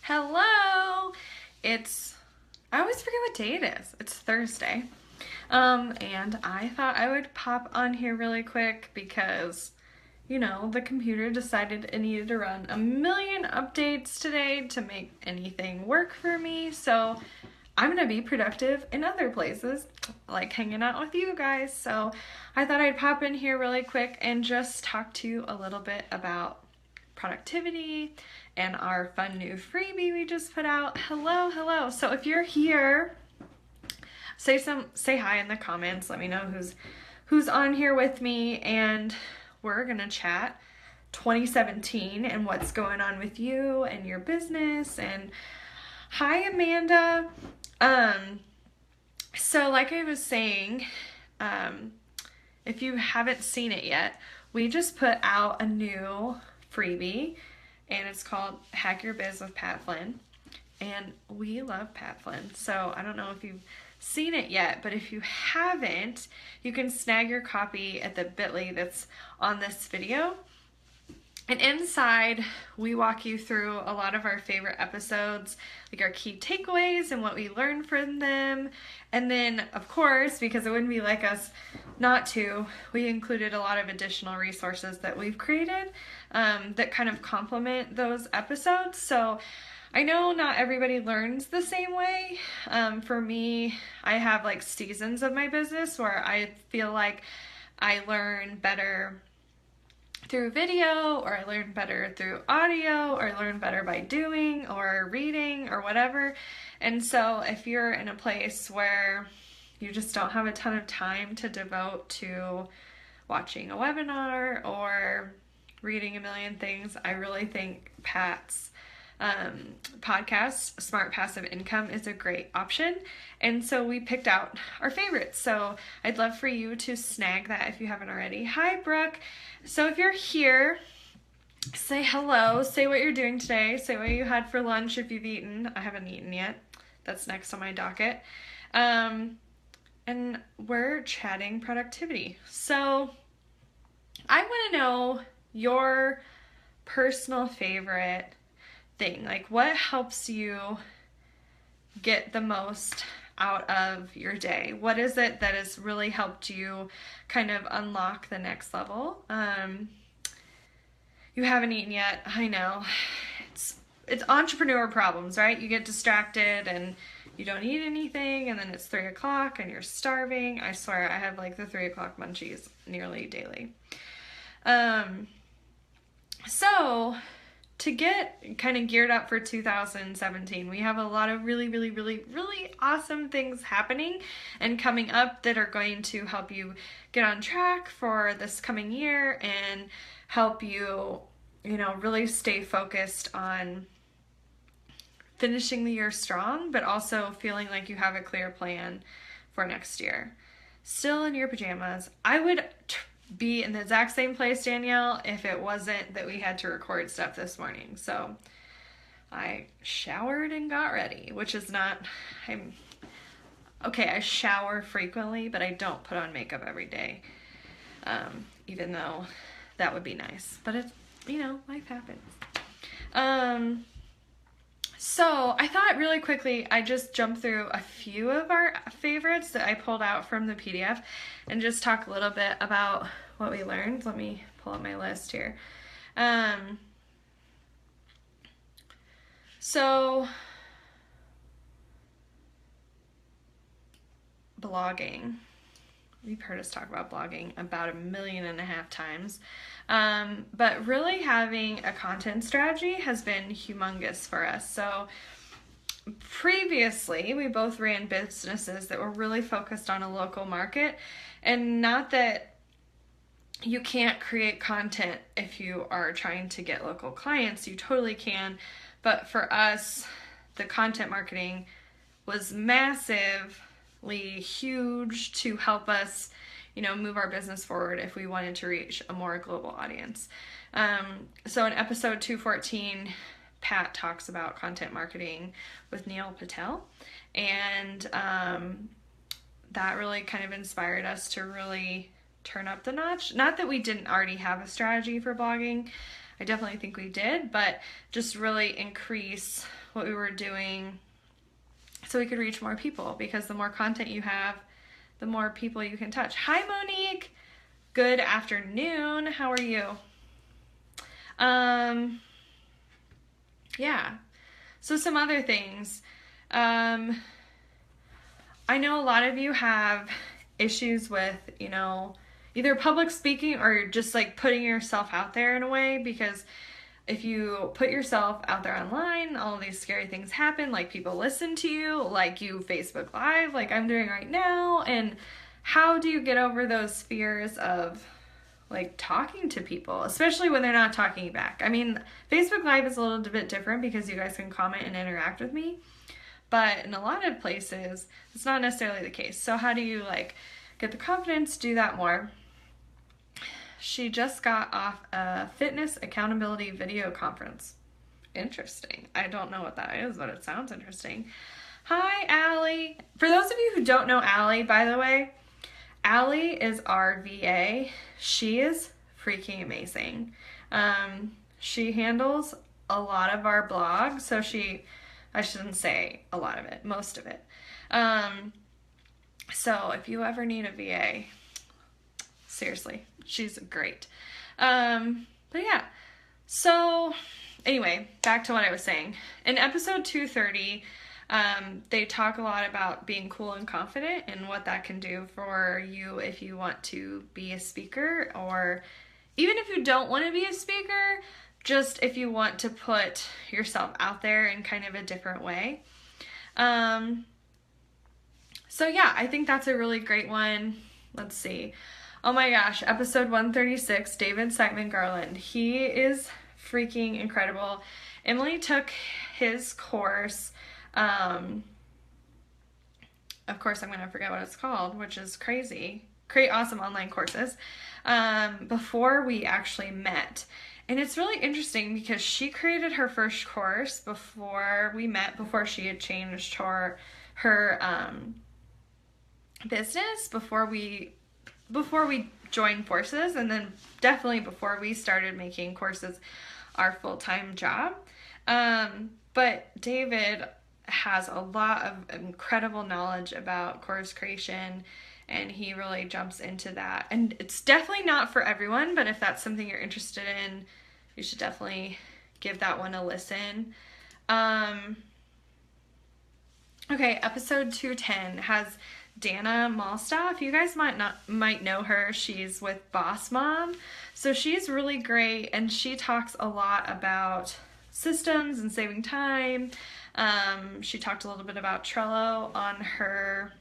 Hello! I always forget what day it is. It's Thursday. And I thought I would pop on here really quick because, the computer decided it needed to run a million updates today to make anything work for me. So I'm going to be productive in other places, like hanging out with you guys. So I thought I'd pop in here really quick and just talk to you a little bit about productivity and our fun new freebie we just put out. Hello. So if you're here, say hi in the comments. Let me know who's on here with me, and we're gonna chat 2017 and what's going on with you and your business. And hi, Amanda. So like I was saying, if you haven't seen it yet, we just put out a new freebie, and it's called Hack Your Biz with Pat Flynn. And we love Pat Flynn. So I don't know if you've seen it yet, but if you haven't, you can snag your copy at the bit.ly that's on this video. And inside, we walk you through a lot of our favorite episodes, like our key takeaways and what we learned from them. And then, of course, because it wouldn't be like us not to, we included a lot of additional resources that we've created that kind of complement those episodes. So I know not everybody learns the same way. For me, I have like seasons of my business where I feel like I learn better through video, or I learn better through audio, or I learn better by doing or reading or whatever. And so if you're in a place where you just don't have a ton of time to devote to watching a webinar or reading a million things, I really think Pat's podcast, Smart Passive Income, is a great option. And so we picked out our favorites. So I'd love for you to snag that if you haven't already. Hi, Brooke. So if you're here, say hello, say what you're doing today, say what you had for lunch if you've eaten. I haven't eaten yet. That's next on my docket. And we're chatting productivity. So I want to know your personal favorite thing. Like, what helps you get the most out of your day? What is it that has really helped you kind of unlock the next level? You haven't eaten yet. I know. It's entrepreneur problems, right? You get distracted and you don't eat anything, and then it's 3 o'clock and you're starving. I swear, I have like the 3 o'clock munchies nearly daily. So to get kind of geared up for 2017, we have a lot of really awesome things happening and coming up that are going to help you get on track for this coming year and help you, really stay focused on finishing the year strong, but also feeling like you have a clear plan for next year. Still in your pajamas. I would be in the exact same place, Danielle, if it wasn't that we had to record stuff this morning. So I showered and got ready, which is not, I shower frequently, but I don't put on makeup every day, even though that would be nice. But it's, life happens. So I thought really quickly I'd just jump through a few of our favorites that I pulled out from the PDF and just talk a little bit about what we learned. Let me pull up my list here. So blogging. You've heard us talk about blogging about 1.5 million times. But really having a content strategy has been humongous for us. So previously, we both ran businesses that were really focused on a local market, and not that you can't create content if you are trying to get local clients. You totally can. But for us, the content marketing was massively huge to help us, move our business forward if we wanted to reach a more global audience. So in episode 214, Pat talks about content marketing with Neil Patel, and that really kind of inspired us to really turn up the notch. Not that we didn't already have a strategy for blogging. I definitely think we did, but just really increase what we were doing so we could reach more people, because the more content you have, the more people you can touch. Hi, Monique. Good afternoon. How are you? Yeah. So some other things. I know a lot of you have issues with, you know, either public speaking or just like putting yourself out there in a way, because if you put yourself out there online, all these scary things happen, like people listen to you, like you Facebook Live, like I'm doing right now. And how do you get over those fears of like talking to people, especially when they're not talking back? I mean, Facebook Live is a little bit different because you guys can comment and interact with me, but in a lot of places, it's not necessarily the case. So how do you like get the confidence to do that more? She just got off a fitness accountability video conference. Interesting. I don't know what that is, but it sounds interesting. Hi, Allie. For those of you who don't know Allie, by the way, Allie is our VA. She is freaking amazing. She handles a lot of our blog. So I shouldn't say a lot of it, most of it. So if you ever need a VA, seriously, she's great. But yeah, so anyway, back to what I was saying. In episode 230, they talk a lot about being cool and confident and what that can do for you if you want to be a speaker, or even if you don't want to be a speaker, just if you want to put yourself out there in kind of a different way. So yeah, I think that's a really great one. Let's see. Oh my gosh, episode 136, David Siteman Garland. He is freaking incredible. Emily took his course. Of course, I'm going to forget what it's called, which is crazy. Create Awesome Online Courses. Before we actually met. And it's really interesting because she created her first course before we met, before she had changed her business, before we joined forces, and then definitely before we started making courses our full-time job. But David has a lot of incredible knowledge about course creation, and he really jumps into that. And it's definitely not for everyone, but if that's something you're interested in, you should definitely give that one a listen. Okay, episode 210 has Dana Malstaff. You guys might know her. She's with Boss Mom. So she's really great, and she talks a lot about systems and saving time. She talked a little bit about Trello on her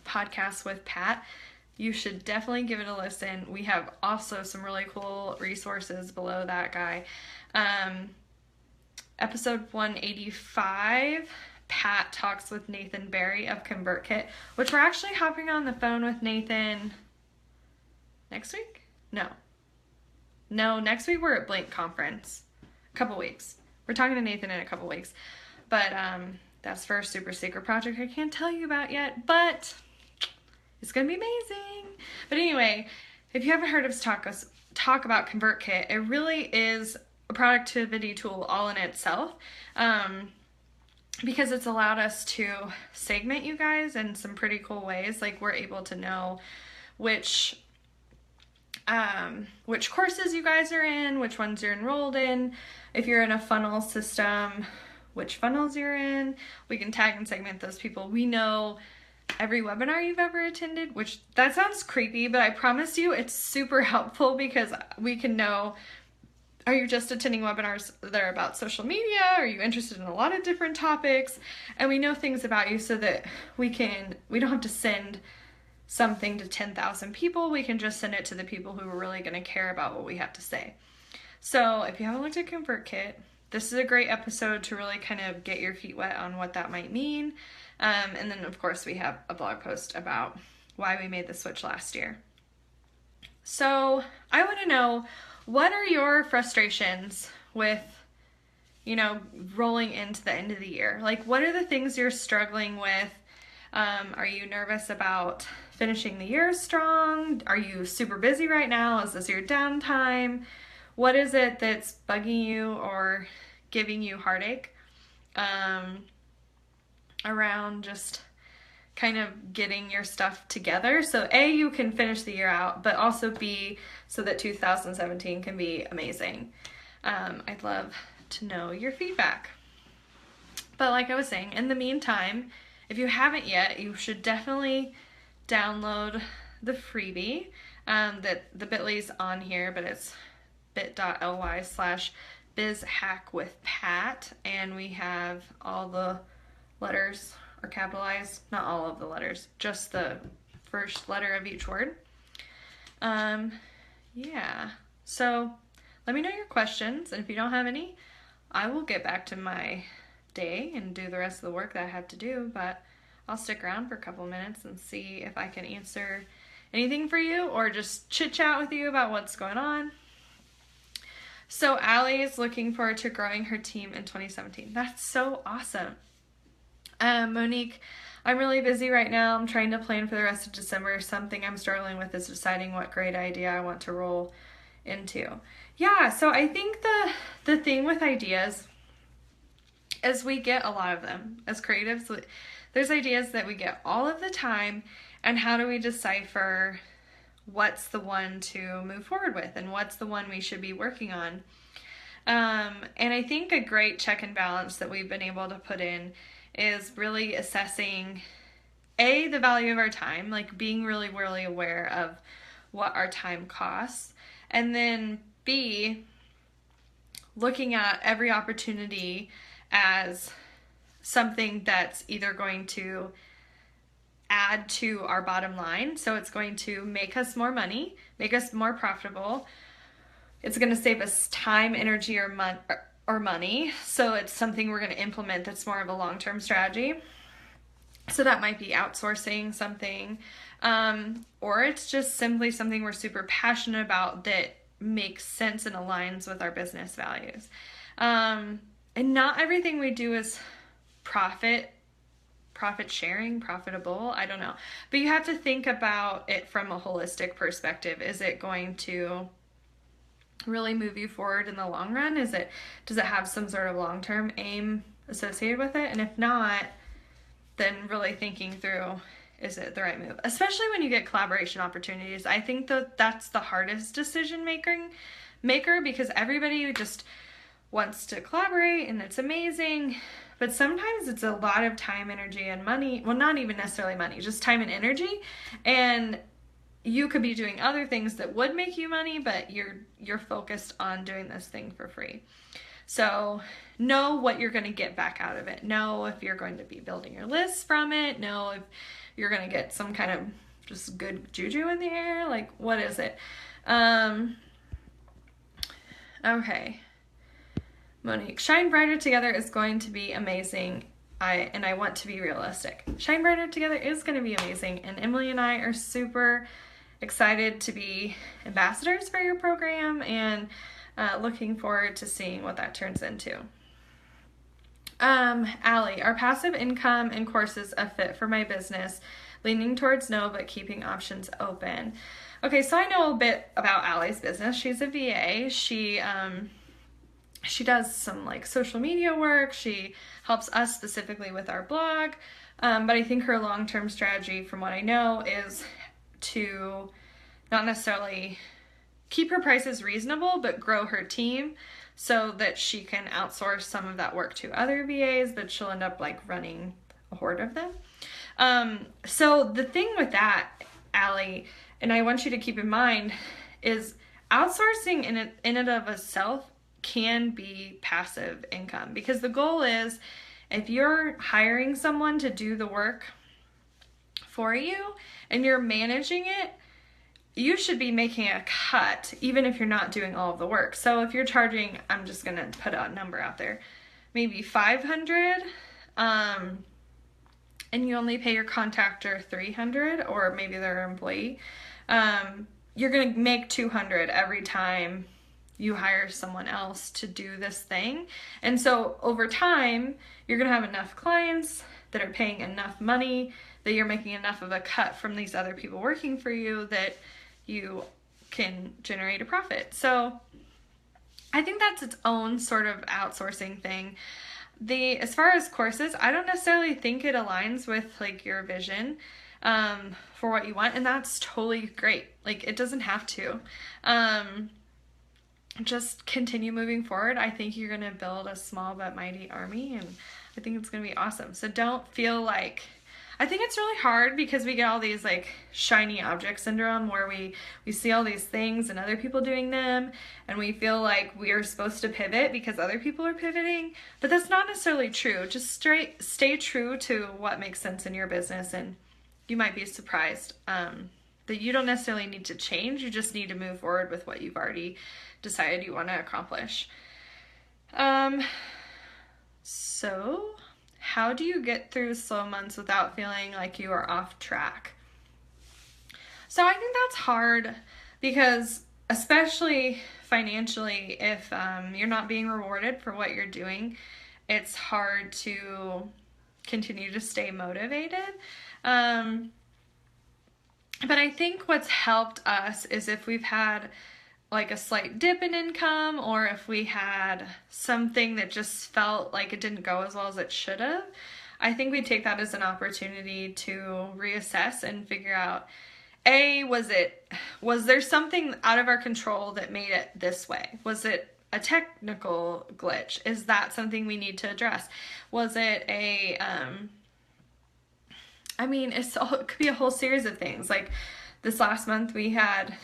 podcast with Pat. You should definitely give it a listen. We have also some really cool resources below that guy. Episode 185, Pat talks with Nathan Barry of Convertkit, which we're actually hopping on the phone with Nathan next week? No, next week we're at Blink Conference. A couple weeks. We're talking to Nathan in a couple weeks. But that's for a super secret project I can't tell you about yet, but it's going to be amazing. But anyway, if you haven't heard us talk about Convertkit, it really is a productivity tool all in itself. Because it's allowed us to segment you guys in some pretty cool ways. Like, we're able to know which courses you guys are in, which ones you're enrolled in. If you're in a funnel system, which funnels you're in. We can tag and segment those people. We know every webinar you've ever attended, which that sounds creepy, but I promise you it's super helpful, because we can know, are you just attending webinars that are about social media? Are you interested in a lot of different topics? And we know things about you so that we don't have to send something to 10,000 people. We can just send it to the people who are really going to care about what we have to say. So if you haven't looked at Convertkit, this is a great episode to really kind of get your feet wet on what that might mean. And then of course we have a blog post about why we made the switch last year. So I want to know, what are your frustrations with, rolling into the end of the year? Like, what are the things you're struggling with? Are you nervous about finishing the year strong? Are you super busy right now? Is this your downtime? What is it that's bugging you or giving you heartache? around just kind of getting your stuff together. So A, you can finish the year out, but also B, so that 2017 can be amazing. I'd love to know your feedback. But like I was saying, in the meantime, if you haven't yet, you should definitely download the freebie. That the bit.ly's on here, but it's bit.ly/bizhackwithpat, and we have all the letters are capitalized, not all of the letters, just the first letter of each word. Yeah, so let me know your questions, and if you don't have any, I will get back to my day and do the rest of the work that I have to do, but I'll stick around for a couple minutes and see if I can answer anything for you or just chit chat with you about what's going on. So Allie is looking forward to growing her team in 2017. That's so awesome. Monique, I'm really busy right now. I'm trying to plan for the rest of December. Something I'm struggling with is deciding what great idea I want to roll into. Yeah, so I think the thing with ideas is we get a lot of them as creatives. There's ideas that we get all of the time, and how do we decipher what's the one to move forward with and what's the one we should be working on? And I think a great check and balance that we've been able to put in is really assessing A, the value of our time, like being really, really aware of what our time costs, and then B, looking at every opportunity as something that's either going to add to our bottom line, so it's going to make us more money, make us more profitable, it's going to save us time, energy, or money, so it's something we're going to implement that's more of a long-term strategy. So that might be outsourcing something, or it's just simply something we're super passionate about that makes sense and aligns with our business values. And not everything we do is profit sharing, profitable, I don't know. But you have to think about it from a holistic perspective. Is it going to really move you forward in the long run? Does it have some sort of long-term aim associated with it? And if not, then really thinking through, is it the right move? Especially when you get collaboration opportunities. I think that's the hardest decision maker, because everybody just wants to collaborate and it's amazing, but sometimes it's a lot of time, energy, and money. Well, not even necessarily money, just time and energy. And you could be doing other things that would make you money, but you're focused on doing this thing for free. So know what you're going to get back out of it. Know if you're going to be building your lists from it. Know if you're going to get some kind of just good juju in the air. Like, what is it? Okay. Monique, Shine Brighter Together is going to be amazing. I want to be realistic. Shine Brighter Together is going to be amazing, and Emily and I are super excited to be ambassadors for your program, and looking forward to seeing what that turns into. Allie, are passive income and courses a fit for my business? Leaning towards no, but keeping options open. Okay, so I know a bit about Allie's business. She's a VA. She does some like social media work. She helps us specifically with our blog. But I think her long-term strategy, from what I know, is to not necessarily keep her prices reasonable, but grow her team so that she can outsource some of that work to other VAs, but she'll end up like running a horde of them. So the thing with that, Allie, and I want you to keep in mind, is outsourcing in and of itself can be passive income, because the goal is, if you're hiring someone to do the work for you and you're managing it, you should be making a cut even if you're not doing all of the work. So if you're charging, I'm just going to put a number out there, maybe $500, and you only pay your contractor $300, or maybe they're an employee, you're going to make $200 every time you hire someone else to do this thing. And so over time, you're going to have enough clients that are paying enough money that you're making enough of a cut from these other people working for you that you can generate a profit. So I think that's its own sort of outsourcing thing. As far as courses, I don't necessarily think it aligns with like your vision for what you want, and that's totally great. Like, it doesn't have to. Just continue moving forward. I think you're gonna build a small but mighty army, and I think it's gonna be awesome. So don't feel like, I think it's really hard because we get all these like shiny object syndrome where we see all these things and other people doing them, and we feel like we are supposed to pivot because other people are pivoting, but that's not necessarily true. Just stay true to what makes sense in your business, and you might be surprised that you don't necessarily need to change. You just need to move forward with what you've already decided you want to accomplish. So how do you get through slow months without feeling like you are off track? So I think that's hard because, especially financially, if you're not being rewarded for what you're doing, it's hard to continue to stay motivated. But I think what's helped us is if we've had like a slight dip in income, or if we had something that just felt like it didn't go as well as it should have, I think we take that as an opportunity to reassess and figure out, was there something out of our control that made it this way? Was it a technical glitch? Is that something we need to address? Was it it could be a whole series of things. Like this last month we had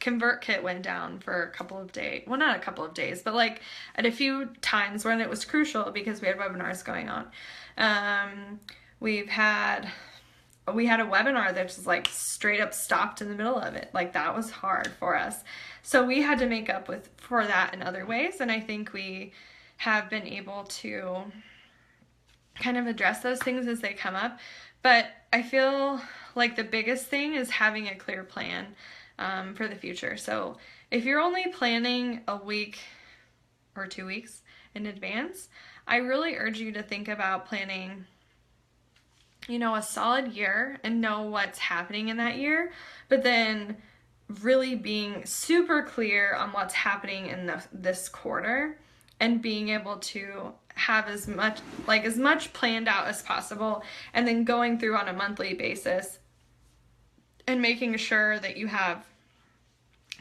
Convertkit went down for a couple of days. Well, not a couple of days, but like at a few times when it was crucial because we had webinars going on. We had a webinar that just like straight up stopped in the middle of it. Like that was hard for us. So we had to make up for that in other ways. And I think we have been able to kind of address those things as they come up. But I feel like the biggest thing is having a clear plan for the future. So if you're only planning a week or 2 weeks in advance, I really urge you to think about planning, a solid year and know what's happening in that year, but then really being super clear on what's happening in this quarter and being able to have as much planned out as possible, and then going through on a monthly basis and making sure that you have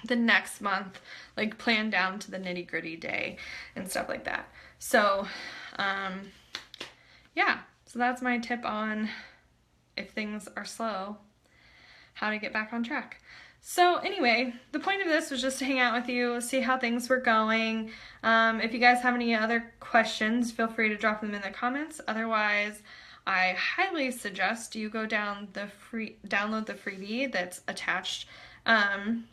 the next month like planned down to the nitty-gritty day and stuff like that. So so that's my tip on, if things are slow, how to get back on track. So anyway, the point of this was just to hang out with you, see how things were going. If you guys have any other questions, feel free to drop them in the comments. Otherwise, I highly suggest you go download the freebie that's attached, and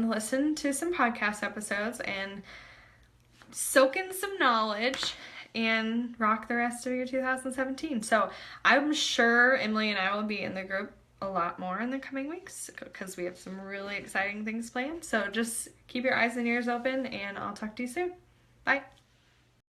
listen to some podcast episodes and soak in some knowledge and rock the rest of your 2017. So I'm sure Emily and I will be in the group a lot more in the coming weeks because we have some really exciting things planned. So just keep your eyes and ears open, and I'll talk to you soon. Bye.